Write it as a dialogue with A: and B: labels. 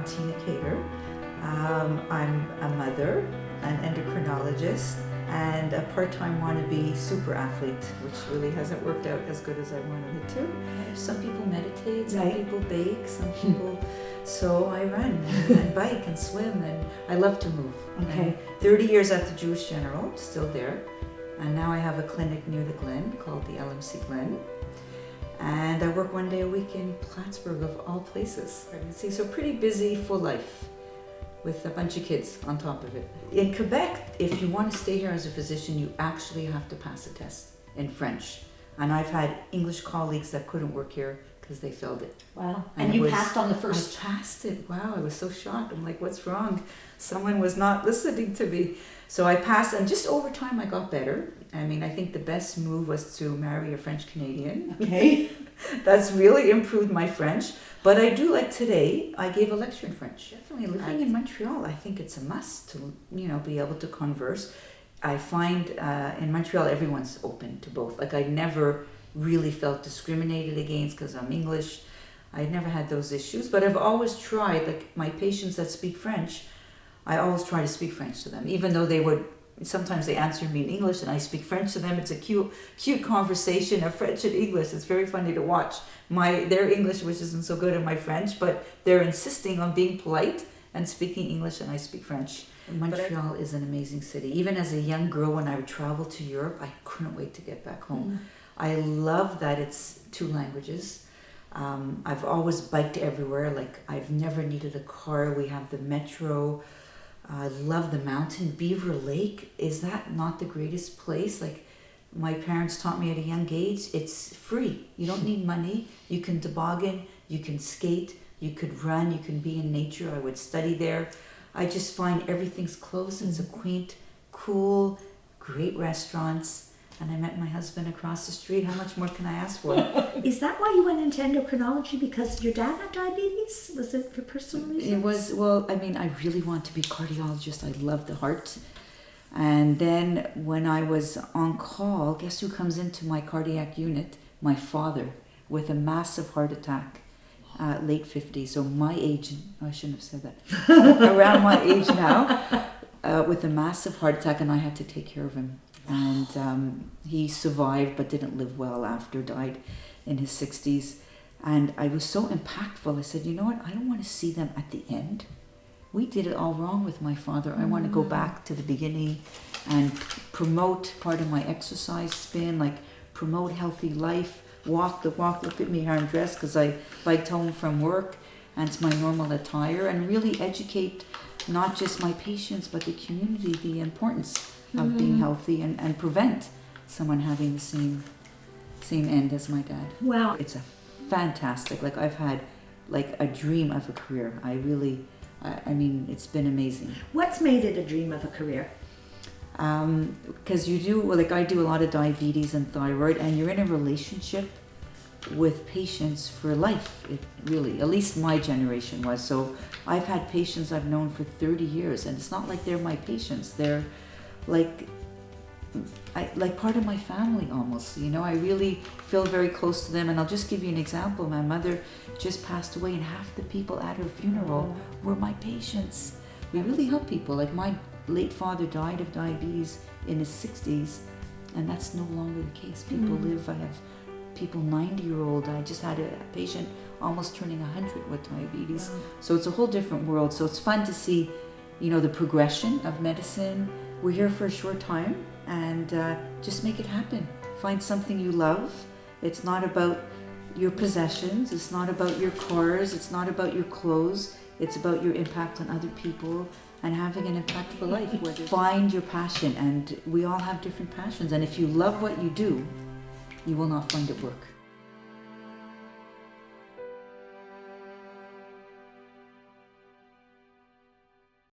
A: Tina Kader. I'm a mother, an endocrinologist, and a part-time wannabe super athlete, which really hasn't worked out as good as I wanted it to. Some people meditate, some people bake, some people... So I run and bike and swim, and I love to move.
B: Okay.
A: And 30 years at the Jewish General, still there. And now I have a clinic near the Glen called the LMC Glen. And I work 1 day a week in Plattsburgh, of all places. Pregnancy, so pretty busy, full life, with a bunch of kids on top of it. In Quebec, if you want to stay here as a physician, you actually have to pass a test in French. And I've had English colleagues that couldn't work here because they failed it.
B: Wow. And you passed on the first?
A: I passed it. Wow, I was so shocked. I'm like, what's wrong? Someone was not listening to me. So I passed, and just over time I got better. I mean, I think the best move was to marry a French Canadian.
B: Okay.
A: That's really improved my French. But I do, like today, I gave a lecture in French. Definitely living in Montreal, I think it's a must to, be able to converse. I find in Montreal, everyone's open to both. Like I never really felt discriminated against because I'm English. I never had those issues, but I've always tried, like my patients that speak French, I always try to speak French to them, even though sometimes they answer me in English and I speak French to them. It's a cute conversation of French and English. It's very funny to watch. Their English, which isn't so good, and my French, but they're insisting on being polite and speaking English, and I speak French. Montreal is an amazing city. Even as a young girl, when I would travel to Europe, I couldn't wait to get back home. I love that it's 2 languages. I've always biked everywhere. Like I've never needed a car. We have the metro. I love the mountain. Beaver Lake, is that not the greatest place? Like my parents taught me at a young age, it's free. You don't need money. You can toboggan, you can skate, you could run, you can be in nature. I would study there. I just find everything's close. It's a quaint, cool, great restaurants. And I met my husband across the street. How much more can I ask for?
B: Is that why you went into endocrinology? Because your dad had diabetes? Was it for personal reasons?
A: It was, I really want to be a cardiologist. I love the heart. And then when I was on call, guess who comes into my cardiac unit? My father, with a massive heart attack, late 50s. So my age, I shouldn't have said that, around my age now, with a massive heart attack, and I had to take care of him. And he survived but didn't live well after, died in his 60s. And I was so impactful. I said, you know what, I don't want to see them at the end. We did it all wrong with my father. I want to go back to the beginning and promote part of my exercise spin, like promote healthy life, walk the walk. Look at me how I'm dressed because I biked home from work and it's my normal attire, and really educate not just my patients but the community, the importance of being healthy, and prevent someone having the same end as my dad.
B: Wow.
A: It's a fantastic, like I've had like a dream of a career. I mean, it's been amazing.
B: What's made it a dream of a career?
A: Because I do a lot of diabetes and thyroid, and you're in a relationship with patients for life. It really, at least my generation was. So I've had patients I've known for 30 years, and it's not like they're my patients. They're like part of my family almost, I really feel very close to them. And I'll just give you an example. My mother just passed away, and half the people at her funeral were my patients. We really help people. Like my late father died of diabetes in his 60s, and that's no longer the case. People live. I have people 90-year-old. I just had a patient almost turning 100 with diabetes. So it's a whole different world. So it's fun to see, the progression of medicine. We're here for a short time, and just make it happen. Find something you love. It's not about your possessions. It's not about your cars. It's not about your clothes. It's about your impact on other people and having an impactful life. Find your passion, and we all have different passions. And if you love what you do, you will not find it work.